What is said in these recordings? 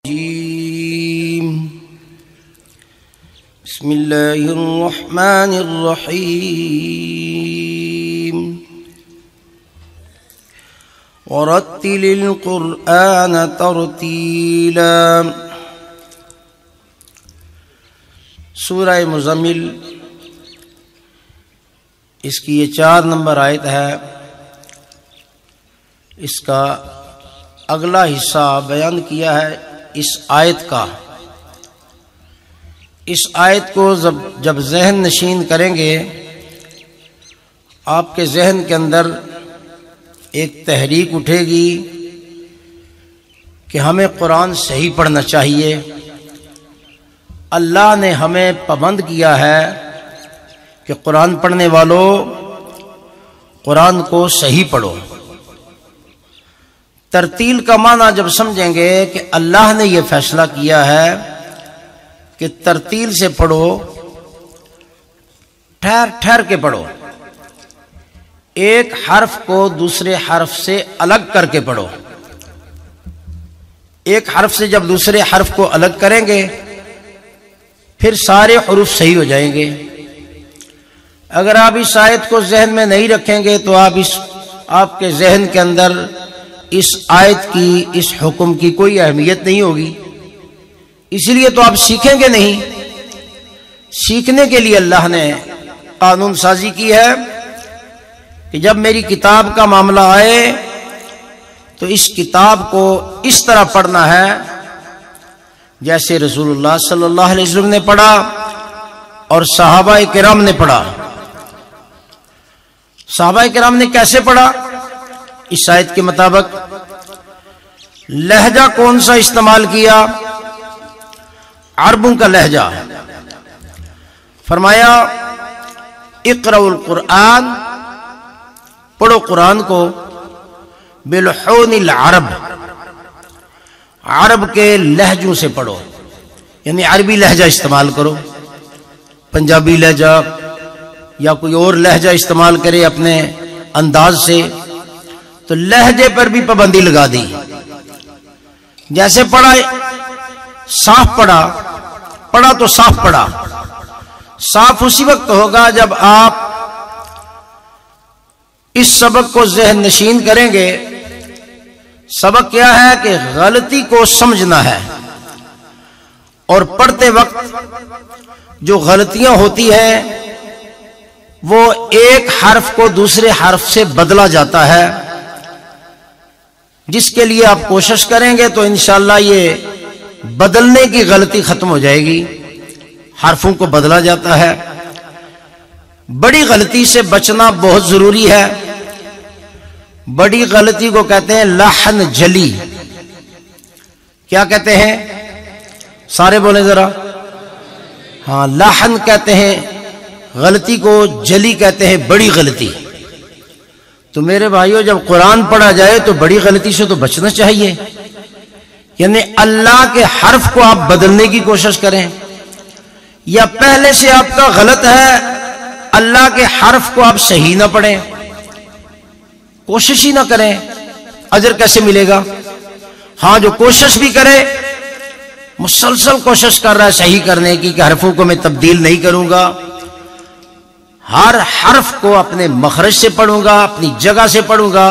بسم اللہ الرحمن الرحیم ورتل القرآن ترتیلا۔ سورہ مزمل، اس کی یہ 4 نمبر آیت ہے۔ اس کا اگلا حصہ بیان کیا ہے اس آیت کا۔ اس آیت کو جب ذہن نشین کریں گے، آپ کے ذہن کے اندر ایک تحریک اٹھے گی کہ ہمیں قرآن صحیح پڑھنا چاہیے۔ اللہ نے ہمیں پابند کیا ہے کہ قرآن پڑھنے والوں قرآن کو صحیح پڑھو۔ ترتیل کا معنی جب سمجھیں گے کہ اللہ نے یہ فیصلہ کیا ہے کہ ترتیل سے پڑھو، ٹھہر ٹھہر کے پڑھو، ایک حرف کو دوسرے حرف سے الگ کر کے پڑھو۔ ایک حرف سے جب دوسرے حرف کو الگ کریں گے پھر سارے حروف صحیح ہو جائیں گے۔ اگر آپ اس آیت کو ذہن میں نہیں رکھیں گے تو آپ کے ذہن کے اندر اس آیت کی، اس حکم کی کوئی اہمیت نہیں ہوگی، اس لیے تو آپ سیکھیں گے نہیں۔ سیکھنے کے لیے اللہ نے قانون سازی کی ہے کہ جب میری کتاب کا معاملہ آئے تو اس کتاب کو اس طرح پڑھنا ہے جیسے رسول اللہ صلی اللہ علیہ وسلم نے پڑھا اور صحابہ کرام نے پڑھا۔ صحابہ کرام نے کیسے پڑھا؟ اس آیت کے مطابق لہجہ کون سا استعمال کیا؟ عربوں کا لہجہ۔ فرمایا اقرأوا القرآن، پڑھو قرآن کو بلحون العرب، عرب کے لہجوں سے پڑھو، یعنی عربی لہجہ استعمال کرو، پنجابی لہجہ یا کوئی اور لہجہ استعمال کرے اپنے انداز سے۔ تو لہجے پر بھی پابندی لگا دی۔ جیسے پڑھا صاف پڑھا تو صاف پڑھا۔ صاف اسی وقت ہوگا جب آپ اس سبق کو ذہن نشین کریں گے۔ سبق کیا ہے کہ غلطی کو سمجھنا ہے، اور پڑھتے وقت جو غلطیاں ہوتی ہیں وہ ایک حرف کو دوسرے حرف سے بدلا جاتا ہے، جس کے لیے آپ کوشش کریں گے تو انشاءاللہ یہ بدلنے کی غلطی ختم ہو جائے گی۔ حرفوں کو بدلا جاتا ہے۔ بڑی غلطی سے بچنا بہت ضروری ہے۔ بڑی غلطی کو کہتے ہیں لحن جلی۔ کیا کہتے ہیں؟ سارے بولیں ذرا۔ ہاں، لحن کہتے ہیں غلطی کو، جلی کہتے ہیں بڑی غلطی۔ تو میرے بھائیو، جب قرآن پڑھا جائے تو بڑی غلطی سے تو بچنا چاہیے، یعنی اللہ کے حرف کو آپ بدلنے کی کوشش کریں، یا پہلے سے آپ کا غلط ہے اللہ کے حرف کو آپ صحیح نہ پڑھیں، کوشش ہی نہ کریں، اجر کیسے ملے گا؟ ہاں، جو کوشش بھی کرے، مسلسل کوشش کر رہا ہے صحیح کرنے کی کہ حرفوں کو میں تبدیل نہیں کروں گا، ہر حرف کو اپنے مخرج سے پڑھوں گا، اپنی جگہ سے پڑھوں گا،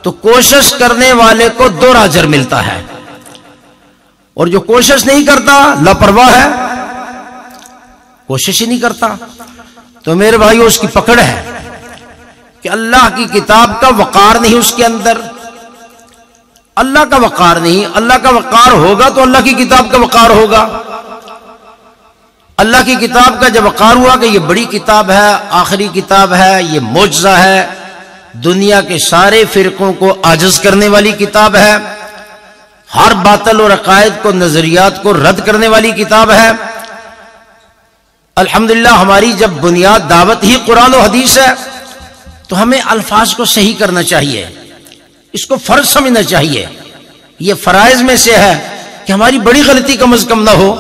تو کوشش کرنے والے کو 2 اجر ملتا ہے، اور جو کوشش نہیں کرتا لاپرواہ ہے، کوشش ہی نہیں کرتا، تو میرے بھائیو اس کی پکڑ ہے کہ اللہ کی کتاب کا وقار نہیں اس کے اندر، اللہ کا وقار نہیں۔ اللہ کا وقار ہوگا تو اللہ کی کتاب کا وقار ہوگا۔ اللہ کی کتاب کا جب وقار ہوا کہ یہ بڑی کتاب ہے، آخری کتاب ہے، یہ معجزہ ہے، دنیا کے سارے فرقوں کو عاجز کرنے والی کتاب ہے، ہر باطل اور عقائد کو، نظریات کو رد کرنے والی کتاب ہے۔ الحمدللہ ہماری جب بنیاد دعوت ہی قرآن و حدیث ہے تو ہمیں الفاظ کو صحیح کرنا چاہیے، اس کو فرض سمجھنا چاہیے۔ یہ فرائض میں سے ہے کہ ہماری بڑی غلطی کم از کم نہ ہو۔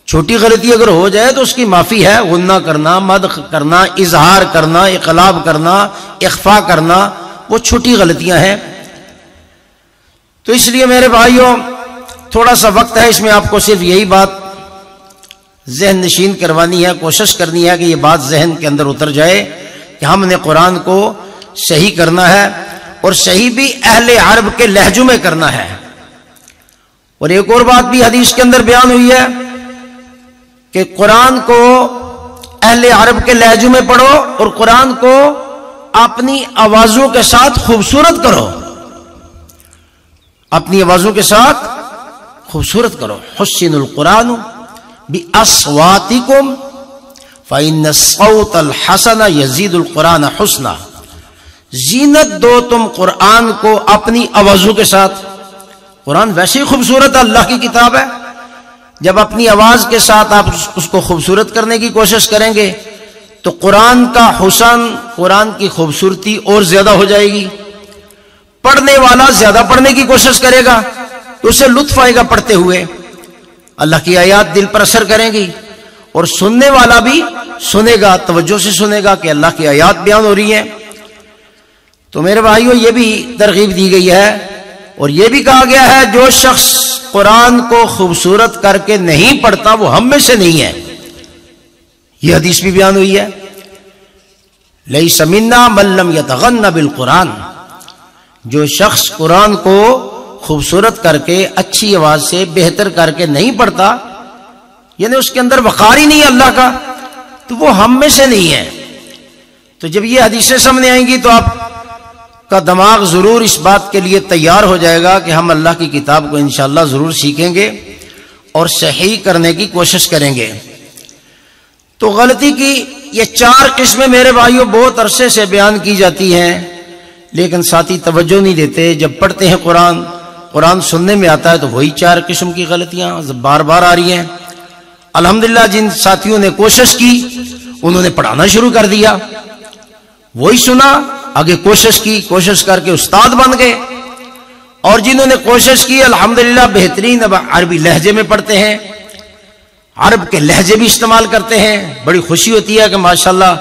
چھوٹی غلطی اگر ہو جائے تو اس کی معافی ہے، غنہ کرنا، مد کرنا، اظہار کرنا، اقلاب کرنا، اخفاء کرنا، وہ چھوٹی غلطیاں ہیں۔ تو اس لیے میرے بھائیوں، تھوڑا سا وقت ہے، اس میں آپ کو صرف یہی بات ذہن نشین کروانی ہے، کوشش کرنی ہے کہ یہ بات ذہن کے اندر اتر جائے کہ ہم نے قرآن کو صحیح کرنا ہے، اور صحیح بھی اہل عرب کے لہجوں میں کرنا ہے۔ اور ایک اور بات بھی حدیث کے اندر بیان ہوئی ہے کہ قرآن کو اہل عرب کے لہجوں میں پڑھو اور قرآن کو اپنی آوازوں کے ساتھ خوبصورت کرو، اپنی آوازوں کے ساتھ خوبصورت کرو۔ حسن القرآن بِأَصْوَاتِكُمْ فَإِنَّ الصَّوْتَ الْحَسَنَ يَزِيدُ الْقُرْآنَ حُسْنًا، زینت دو تم قرآن کو اپنی آوازوں کے ساتھ۔ قرآن ویسے ہی خوبصورت ہے، اللہ کی کتاب ہے، جب اپنی آواز کے ساتھ آپ اس کو خوبصورت کرنے کی کوشش کریں گے تو قرآن کا حسن، قرآن کی خوبصورتی اور زیادہ ہو جائے گی۔ پڑھنے والا زیادہ پڑھنے کی کوشش کرے گا تو اسے لطف آئے گا پڑھتے ہوئے، اللہ کی آیات دل پر اثر کریں گی، اور سننے والا بھی سنے گا، توجہ سے سنے گا کہ اللہ کی آیات بیان ہو رہی ہیں۔ تو میرے بھائیوں، یہ بھی ترغیب دی گئی ہے، اور یہ بھی کہا گیا ہے جو شخص قرآن کو خوبصورت کر کے نہیں پڑھتا وہ ہم میں سے نہیں ہے۔ یہ حدیث بھی بیان ہوئی ہے، لیس منا من لم یتغن بالقرآن، جو شخص قرآن کو خوبصورت کر کے اچھی آواز سے بہتر کر کے نہیں پڑھتا، یعنی اس کے اندر وقار ہی نہیں ہے اللہ کا، تو وہ ہم میں سے نہیں ہے۔ تو جب یہ حدیثیں سامنے آئیں گی تو آپ کا دماغ ضرور اس بات کے لیے تیار ہو جائے گا کہ ہم اللہ کی کتاب کو انشاءاللہ ضرور سیکھیں گے اور صحیح کرنے کی کوشش کریں گے۔ تو غلطی کی یہ 4 قسمیں میرے بھائیوں بہت عرصے سے بیان کی جاتی ہیں، لیکن ساتھی توجہ نہیں دیتے۔ جب پڑھتے ہیں قرآن سننے میں آتا ہے تو وہی 4 قسم کی غلطیاں بار بار آ رہی ہیں۔ الحمدللہ جن ساتھیوں نے کوشش کی انہوں نے پڑھانا شروع کر دیا، وہی سنا، آگے کوشش کر کے استاد بن گئے، اور جنہوں نے کوشش کی الحمدللہ بہترین اب عربی لہجے میں پڑھتے ہیں، عرب کے لہجے بھی استعمال کرتے ہیں۔ بڑی خوشی ہوتی ہے کہ ماشاءاللہ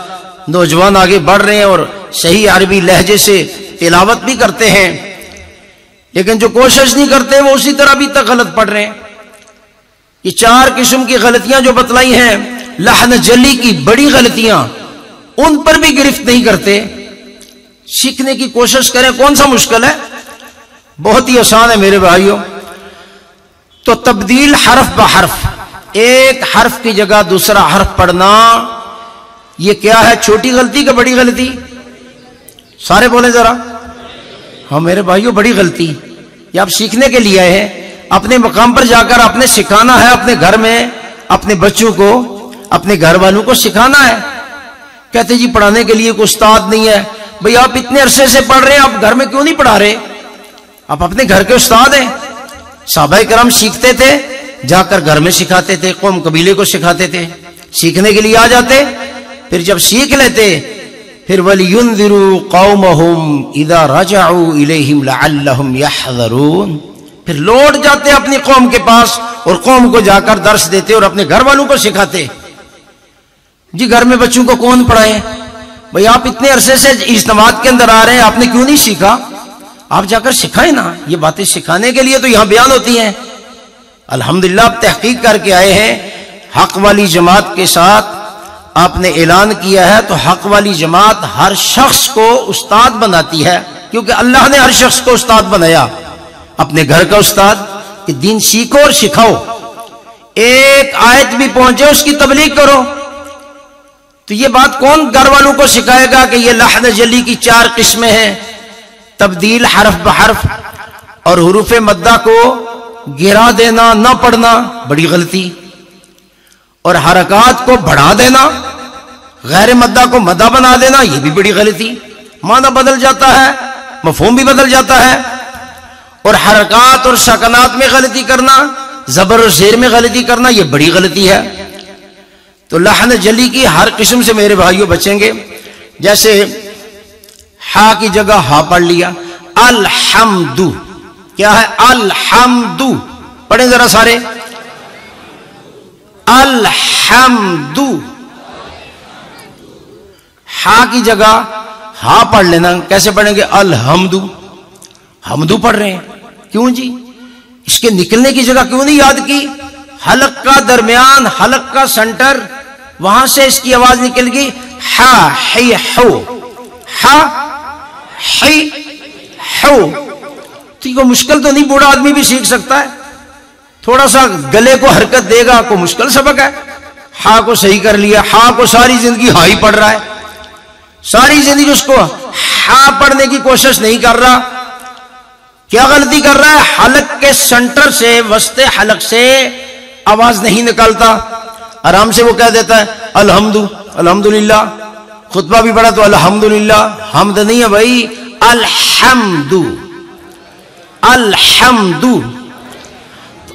نوجوان آگے بڑھ رہے ہیں اور صحیح عربی لہجے سے تلاوت بھی کرتے ہیں، لیکن جو کوشش نہیں کرتے وہ اسی طرح ابھی تک غلط پڑھ رہے ہیں۔ یہ 4 قسم کی غلطیاں جو بتلائی ہیں، لحن جلی کی بڑی غلطیاں، ان پر بھی گرفت نہیں کرتے۔ سیکھنے کی کوشش کریں، کون سا مشکل ہے، بہت ہی آسان ہے میرے بھائیوں۔ تو تبدیل حرف بحرف، ایک حرف کی جگہ دوسرا حرف پڑھنا، یہ کیا ہے، چھوٹی غلطی کہ بڑی غلطی؟ سارے بولیں ذرا۔ ہاں میرے بھائیوں، بڑی غلطی۔ یہ آپ سیکھنے کے لیے آئے ہیں، اپنے مقام پر جا کر آپ نے سکھانا ہے، اپنے گھر میں اپنے بچوں کو، اپنے گھر والوں کو سکھانا ہے۔ کہتے جی پڑھانے کے لیے کوئی استاد نہیں ہے۔ بھئی آپ اتنے عرصے سے پڑھ رہے ہیں، آپ گھر میں کیوں نہیں پڑھا رہے؟ آپ اپنے گھر کے استاد ہیں۔ صحابہ کرام سیکھتے تھے، جا کر گھر میں سکھاتے تھے، قوم قبیلے کو سکھاتے تھے، سیکھنے کے لیے آ جاتے، پھر جب سیکھ لیتے پھر وَلِيُنذِرُوا قَوْمَهُمْ إِذَا رَجَعُوا إِلَيْهِمْ لَعَلَّهُمْ يَحْذَرُونَ، پھر لوٹ جاتے اپنی قوم کے پاس اور قوم کو جا کر درس دیتے اور اپنے گھر والوں کو سکھاتے۔ جی گھر میں بچوں کو کون پڑھائے؟ بھئی آپ اتنے عرصے سے اجتماعات کے اندر آ رہے ہیں، آپ نے کیوں نہیں سیکھا؟ آپ جا کر سکھائیں نا، یہ باتیں سکھانے کے لیے تو یہاں بیان ہوتی ہیں۔ الحمدللہ آپ تحقیق کر کے آئے ہیں، حق والی جماعت کے ساتھ آپ نے اعلان کیا ہے، تو حق والی جماعت ہر شخص کو استاد بناتی ہے، کیونکہ اللہ نے ہر شخص کو استاد بنایا، اپنے گھر کا استاد کہ دین سیکھو اور سکھاؤ، ایک آیت بھی پہنچے اس کی تبلیغ کرو۔ تو یہ بات کون گھر والوں کو سکھائے گا کہ یہ لحن جلی کی 4 قسمیں ہیں، تبدیل حرف بحرف، اور حروف مدہ کو گرا دینا، نہ پڑھنا، بڑی غلطی، اور حرکات کو بڑھا دینا، غیر مدہ کو مدہ بنا دینا، یہ بھی بڑی غلطی، معنی بدل جاتا ہے، مفہوم بھی بدل جاتا ہے، اور حرکات اور سکنات میں غلطی کرنا، زبر اور زیر میں غلطی کرنا، یہ بڑی غلطی ہے۔ تو لحن جلی کی ہر قسم سے میرے بھائیوں بچیں گے۔ جیسے ہا کی جگہ ہا پڑھ لیا، الحمد، کیا ہے الحمد، پڑھیں ذرا سارے، الحمد، ہا کی جگہ ہا پڑھ لینا، کیسے پڑھیں گے؟ الحمد، حمدو پڑھ رہے ہیں، کیوں جی؟ اس کے نکلنے کی جگہ کیوں نہیں یاد کی؟ حلق کا درمیان، حلق کا سنٹر، وہاں سے اس کی آواز نکل گئی ہا ہی ہو، ہا ہی ہو۔ تو یہ مشکل تو نہیں، بوڑھا آدمی بھی سیکھ سکتا ہے، تھوڑا سا گلے کو حرکت دے گا، کوئی مشکل سبق ہے؟ ہا کو صحیح کر لیا، ہا کو ساری زندگی ہا ہی پڑھ رہا ہے، ساری زندگی اس کو ہا پڑھنے کی کوشش نہیں کر رہا۔ کیا غلطی کر رہا ہے؟ حلق کے سنٹر سے، وسط حلق سے آواز نہیں نکالتا، آرام سے وہ کہہ دیتا ہے الحمدللہ، خطبہ بھی پڑھا تو الحمدللہ، حمد نہیں ہے بھائی، الحمد، الحمد،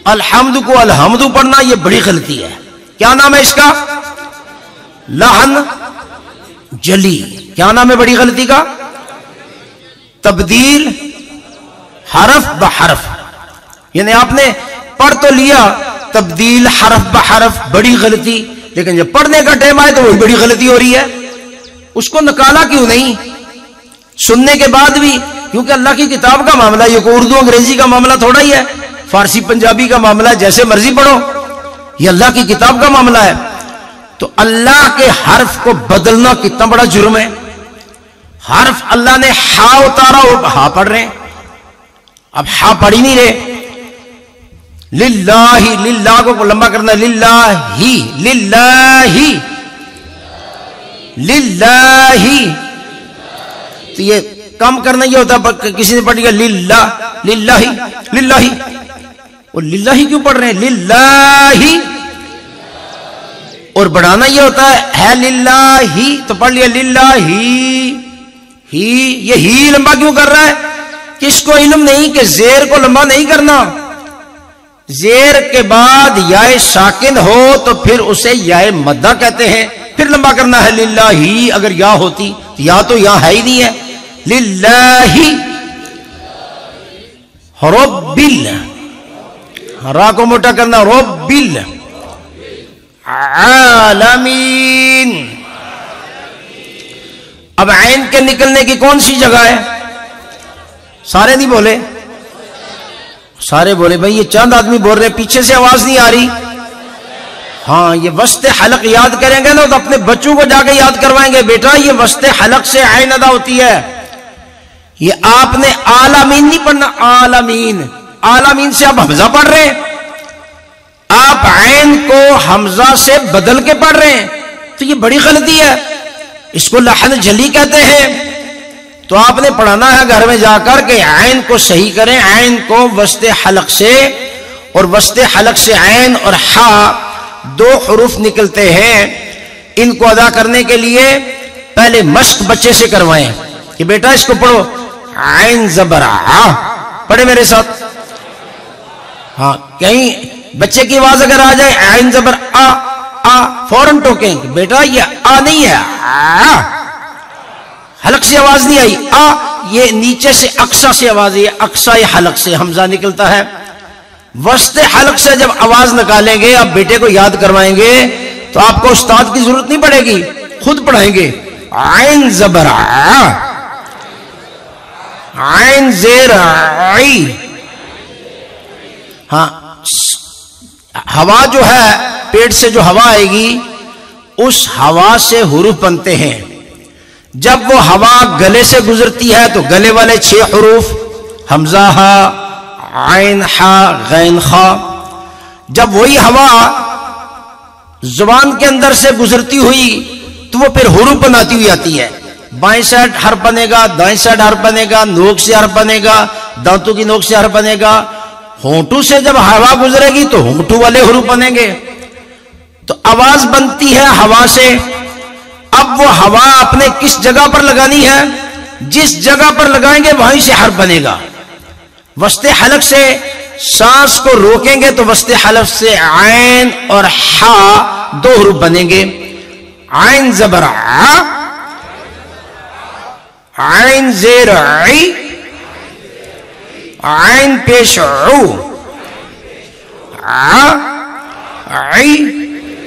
الحمد کو الحمد پڑھنا یہ بڑی غلطی ہے۔ کیا نام ہے اس کا؟ لحن جلی۔ کیا نام ہے بڑی غلطی کا؟ تبدیل حرف بحرف، یعنی آپ نے پڑھ تو لیا، تبدیل حرف بحرف، بڑی غلطی، لیکن جب پڑھنے کا ٹائم آئے تو وہی بڑی غلطی ہو رہی ہے۔ اس کو نکالا کیوں نہیں سننے کے بعد بھی؟ کیونکہ اللہ کی کتاب کا معاملہ، یہ کوئی اردو انگریزی کا معاملہ تھوڑا ہی ہے، فارسی پنجابی کا معاملہ، جیسے مرضی پڑھو، یہ اللہ کی کتاب کا معاملہ ہے۔ تو اللہ کے حرف کو بدلنا کتنا بڑا جرم ہے۔ حرف اللہ نے ہا اتارا اور ہا پڑھ رہے ہیں، اب ہا پڑھ ہی نہیں رہے۔ للہ، للہ کو لمبا کرنا، للہ ہی، للہ ہی، للہ ہی، تو یہ کم کرنا یہ ہوتا ہے، کسی نے پڑھ لیا للہ، للہ ہی، للہ ہی، وہ للہ ہی کیوں پڑھ رہے ہیں؟ للہ ہی، اور بڑھانا یہ ہوتا ہے للہ ہی، تو پڑھ لیا للہ ہی، ہی، یہ ہی لمبا کیوں کر رہا ہے؟ کس کو علم نہیں کہ زیر کو لمبا نہیں کرنا، زیر کے بعد یائے ساکن ہو تو پھر اسے یائے مدہ کہتے ہیں، پھر لمبا کرنا ہے للہ ہی۔ اگر یا ہوتی، یا تو یا ہے ہی نہیں ہے، للہ رب، را کو موٹا کرنا، رب العالمین۔ اب عین کے نکلنے کی کون سی جگہ ہے؟ سارے نہیں بولے، سارے بولے بھائی، یہ چند آدمی بول رہے، پیچھے سے آواز نہیں آ رہی۔ ہاں، یہ وسط حلق یاد کریں گے نا تو اپنے بچوں کو جا کے یاد کروائیں گے، بیٹا یہ وسط حلق سے عین ادا ہوتی ہے۔ یہ آپ نے عالمین نہیں پڑھنا، عالمین، عالمین سے آپ حمزہ پڑھ رہے ہیں، آپ عین کو حمزہ سے بدل کے پڑھ رہے ہیں، تو یہ بڑی غلطی ہے، اس کو لحن جلی کہتے ہیں۔ تو آپ نے پڑھانا ہے گھر میں جا کر کہ عین کو صحیح کریں، عین کو وسط حلق سے، اور وسط حلق سے عین اور ہا دو حروف نکلتے ہیں، ان کو ادا کرنے کے لیے پہلے مشق بچے سے کروائیں کہ بیٹا اس کو پڑھو، عین زبر آ، پڑھے میرے ساتھ۔ ہاں، کہیں بچے کی آواز اگر آ جائے عین زبر آ، آ، فوراً ٹوکیں کہ بیٹا یہ آ نہیں ہے، آ، حلق سے آواز نہیں آئی، آ، یہ نیچے سے اقصا سے آواز ہے، اقصا حلق سے حمزہ نکلتا ہے۔ وسط حلق سے جب آواز نکالیں گے، آپ بیٹے کو یاد کروائیں گے تو آپ کو استاد کی ضرورت نہیں پڑے گی، خود پڑھائیں گے، عین زبر آ، عین زیر عی۔ ہاں، ہوا جو ہے، پیٹ سے جو ہوا آئے گی، اس ہوا سے حروف بنتے ہیں۔ جب وہ ہوا گلے سے گزرتی ہے تو گلے والے 6 حروف، حمزہ ہا، عین ہا، غین خا۔ جب وہی ہوا زبان کے اندر سے گزرتی ہوئی تو وہ پھر حروف بناتی ہوئی آتی ہے، بائیں سائڈ حرف بنے گا، دائیں سائڈ حرف بنے گا، نوک سے حرف بنے گا، دانتوں کی نوک سے حرف بنے گا، ہونٹوں سے جب ہوا گزرے گی تو ہونٹوں والے حروف بنیں گے۔ تو آواز بنتی ہے ہوا سے۔ اب وہ ہوا آپ نے کس جگہ پر لگانی ہے؟ جس جگہ پر لگائیں گے وہیں سے حرف بنے گا۔ وسط حلق سے سانس کو روکیں گے تو وسط حلق سے عین اور ہا 2 حروف بنیں گے، عین زبر آ، عین زیر عی، عین پیش عو، ع، عی،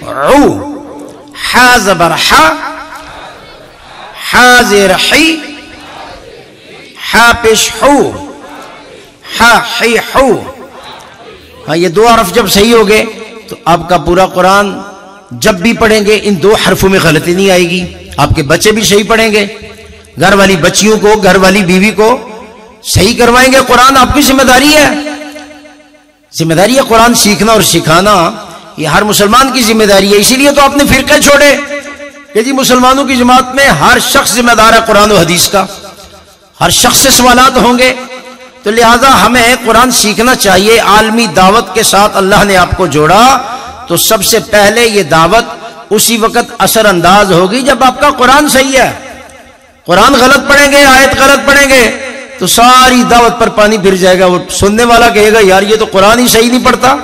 عو، حا زبر حا، حا زیر حی، حا پیش حو، حا حی حو، ہاں یہ 2 حرف جب صحیح ہو گئے تو آپ کا پورا قرآن جب بھی پڑھیں گے ان 2 حرفوں میں غلطی نہیں آئے گی. آپ کے بچے بھی صحیح پڑھیں گے, گھر والی بچیوں کو, گھر والی بیوی کو صحیح کروائیں گے. قرآن آپ کی ذمہ داری ہے, ذمہ داری ہے قرآن سیکھنا اور سکھانا, یہ ہر مسلمان کی ذمہ داری ہے. اسی لیے تو آپ نے فرقے چھوڑے کہ جی مسلمانوں کی جماعت میں ہر شخص ذمہ دار ہے قرآن و حدیث کا, ہر شخص سے سوالات ہوں گے. تو لہذا ہمیں قرآن سیکھنا چاہیے. عالمی دعوت کے ساتھ اللہ نے آپ کو جوڑا تو سب سے پہلے یہ دعوت اسی وقت اثر انداز ہوگی جب آپ کا قرآن صحیح ہے. قرآن غلط پڑھیں گے, آیت غلط پڑھیں گے تو ساری دعوت پر پانی پھر جائے گا. وہ سننے والا کہے گا یار یہ تو قرآن ہی صحیح نہیں پڑھتا.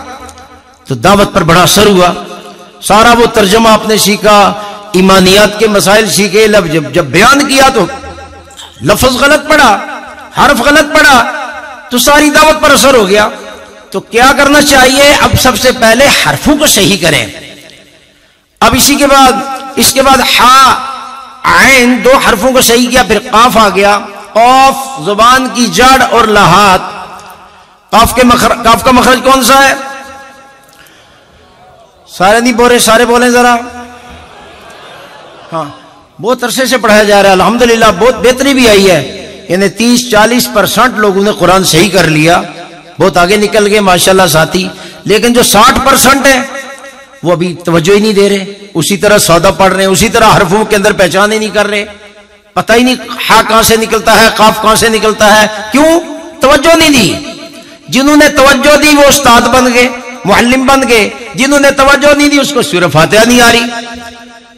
تو دعوت پر بڑا اثر ہوا, سارا وہ ترجمہ آپ نے سیکھا, ایمانیات کے مسائل سیکھے, جب بیان کیا تو لفظ غلط پڑھا, حرف غلط پڑھا تو ساری دعوت پر اثر ہو گیا. تو کیا کرنا چاہیے؟ اب سب سے پہلے حرفوں کو صحیح کریں. اب اس کے بعد ہا عین 2 حرفوں کو صحیح کیا, پھر قاف آ گیا. قاف زبان کی جڑ اور لحاظ. قاف کا مخرج کون سا ہے؟ سارے نہیں بول رہے, سارے بولیں ذرا. ہاں بہت عرصے سے پڑھایا جا رہا ہے, الحمدللہ بہت بہتری بھی آئی ہے. یعنی 30-40% لوگوں نے قرآن صحیح کر لیا, بہت آگے نکل گئے ماشاءاللہ ساتھی. لیکن جو 60% ہیں وہ ابھی توجہ ہی نہیں دے رہے, اسی طرح سودا پڑھ رہے ہیں, اسی طرح حرفوں کے اندر پہچان ہی نہیں کر رہے, پتہ ہی نہیں ہا کہاں سے نکلتا ہے, قاف کہاں سے نکلتا ہے. کیوں؟ توجہ نہیں دی. جنہوں نے توجہ دی وہ استاد بن گئے, معلم بن گئے. جنہوں نے توجہ نہیں دی اس کو سورہ فاتحہ نہیں آ رہی.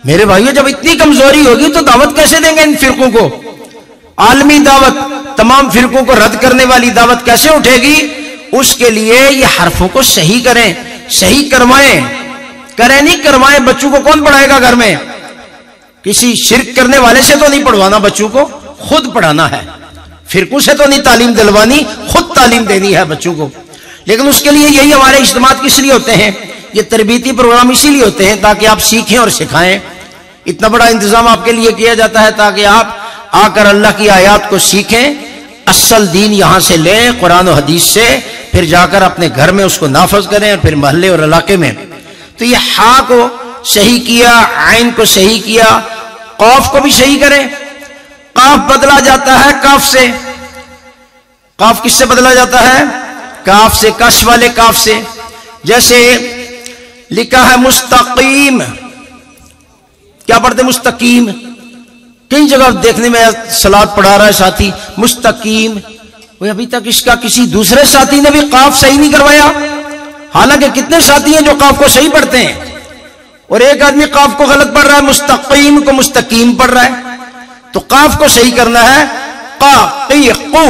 میرے بھائیو جب اتنی کمزوری ہوگی تو دعوت کیسے دیں گے ان فرقوں کو؟ عالمی دعوت, تمام فرقوں کو رد کرنے والی دعوت کیسے اٹھے گی؟ اس کے لیے یہ حرفوں کو صحیح کریں, صحیح کروائیں. کریں نہیں کروائیں. بچوں کو کون پڑھائے گا گھر میں؟ کسی شرک کرنے والے سے تو نہیں پڑھوانا, بچوں کو خود پڑھانا ہے. فرقوں سے تو نہیں تعلیم دلوانی, خود تعلیم دینی ہے بچوں کو. لیکن اس کے لیے یہی ہمارے اجتماعات کس لیے ہوتے ہیں, یہ تربیتی پروگرام اسی لیے ہوتے ہیں تاکہ آپ سیکھیں اور سکھائیں. اتنا بڑا انتظام آپ کے لیے کیا جاتا ہے تاکہ آپ آ کر اللہ کی آیات کو سیکھیں, اصل دین یہاں سے لیں قرآن و حدیث سے, پھر جا کر اپنے گھر میں اس کو نافذ کریں, اور پھر محلے اور علاقے میں. تو یہ ہا کو صحیح کیا, عین کو صحیح کیا, قاف کو بھی صحیح کریں. قاف بدلا جاتا ہے کاف سے. قاف کس سے بدلا جاتا ہے؟ کاف سے, کش والے کاف سے. جیسے لکھا ہے مستقیم, کیا پڑھتے مستقیم؟ کئی جگہ دیکھنے میں صلاۃ پڑھا رہا ہے ساتھی مستقیم, وہ ابھی تک اس کا کسی دوسرے ساتھی نے بھی قاف صحیح نہیں کروایا. حالانکہ کتنے ساتھی ہیں جو قاف کو صحیح پڑھتے ہیں, اور ایک آدمی قاف کو غلط پڑھ رہا ہے, مستقیم کو مستقیم پڑھ رہا ہے. تو قاف کو صحیح کرنا ہے قا قی قو.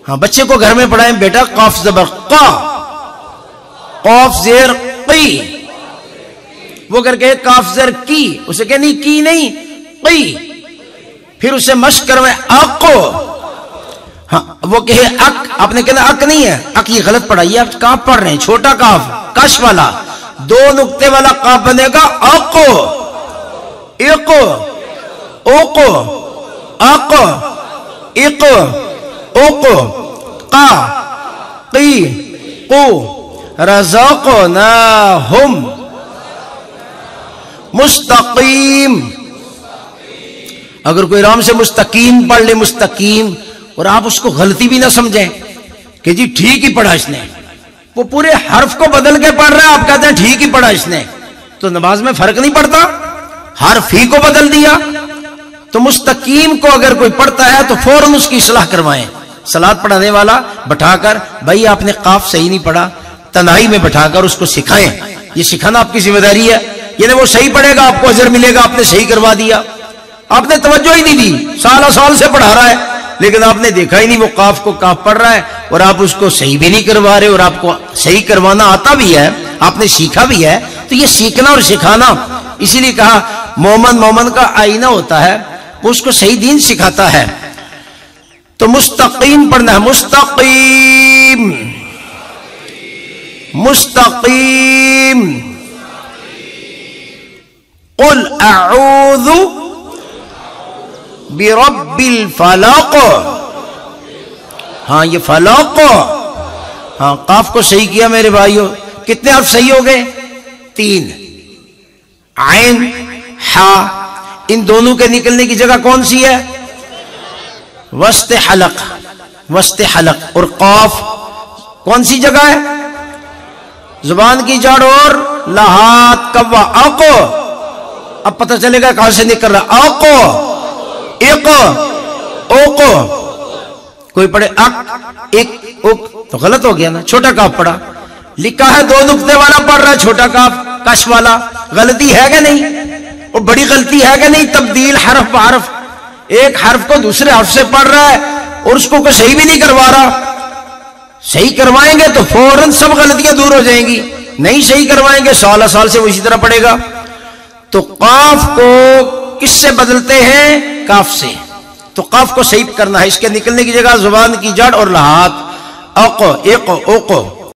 ہاں بچے کو گھر میں پڑھائیں, بیٹا قاف زبر قا, قاف زیر قی. وہ کر کے کاف زر کی, اسے کہ نہیں کی نہیں قی. پھر اسے مشق کروائیں اقو. ہاں وہ کہے اک, آپ نے کہنا اک نہیں ہے, اک یہ غلط پڑھائی, آپ کاف پڑھ رہے ہیں, چھوٹا کاف کش والا, 2 نقطے والا کاف بنے گا اقو, اقو, اوقو, اقو, اقو, اوقو, قا قی قو. رزقناہم مستقیم. اگر کوئی آرام سے مستقیم پڑھ لے, مستقیم, اور آپ اس کو غلطی بھی نہ سمجھیں کہ جی ٹھیک ہی پڑھا اس نے, وہ پورے حرف کو بدل کے پڑھ رہا ہے, آپ کہتے ہیں ٹھیک ہی پڑھا اس نے, تو نماز میں فرق نہیں پڑتا, حرف ہی کو بدل دیا. تو مستقیم کو اگر کوئی پڑھتا ہے تو فوراً اس کی اصلاح کروائیں. صلاۃ پڑھانے والا بٹھا کر, بھائی آپ نے قاف صحیح نہیں پڑھا, تنہائی میں بٹھا کر اس کو سکھائیں. یہ سکھانا آپ کی ذمہ داری ہے. یعنی وہ صحیح پڑھے گا, آپ کو اجر ملے گا, آپ نے صحیح کروا دیا. آپ نے توجہ ہی نہیں دی, سال سے پڑھا رہا ہے, لیکن آپ نے دیکھا ہی نہیں وہ قاف کو کاف پڑھ رہا ہے, اور آپ اس کو صحیح بھی نہیں کروا رہے, اور آپ کو صحیح کروانا آتا بھی ہے, آپ نے سیکھا بھی ہے. تو یہ سیکھنا اور سکھانا, اسی لیے کہا مومن کا آئینہ ہوتا ہے, وہ اس کو صحیح دین سکھاتا ہے. تو مستقیم پڑھنا ہے, مستقیم مستقیم. قل اعوذ برب الفلق. ہاں یہ فلق, ہاں قاف کو صحیح کیا میرے بھائیو. کتنے حرف صحیح ہو گئے؟ 3. عین ہا ان دونوں کے نکلنے کی جگہ کون سی ہے؟ وسط حلق. وسط حلق. اور قاف کون سی جگہ ہے؟ زبان کی جڑ اور لحات کوا. اوقو اب پتہ چلے گا کہاں سے نکل رہا. اوقو ایقو اوقو. کوئی پڑھے اک ایک اک تو غلط ہو گیا نا. چھوٹا کاف پڑھا. لکھا ہے 2 نقطے والا پڑھ رہا ہے چھوٹا کاف کش والا. غلطی ہے کہ نہیں؟ اور بڑی غلطی ہے کہ نہیں؟ تبدیل حرف بحرف. ایک حرف کو دوسرے حرف سے پڑھ رہا ہے اور اس کو صحیح بھی نہیں کروا رہا. صحیح کروائیں گے تو فوراً سب غلطیاں دور ہو جائیں گی. نہیں صحیح کروائیں گے سال سال سے وہ اسی طرح پڑھے گا. تو قاف کو کس سے بدلتے ہیں؟ کاف سے. تو قاف کو صحیح کرنا ہے. اس کے نکلنے کی جگہ زبان کی جڑ اور لحات. اوقو ایقو اوقو.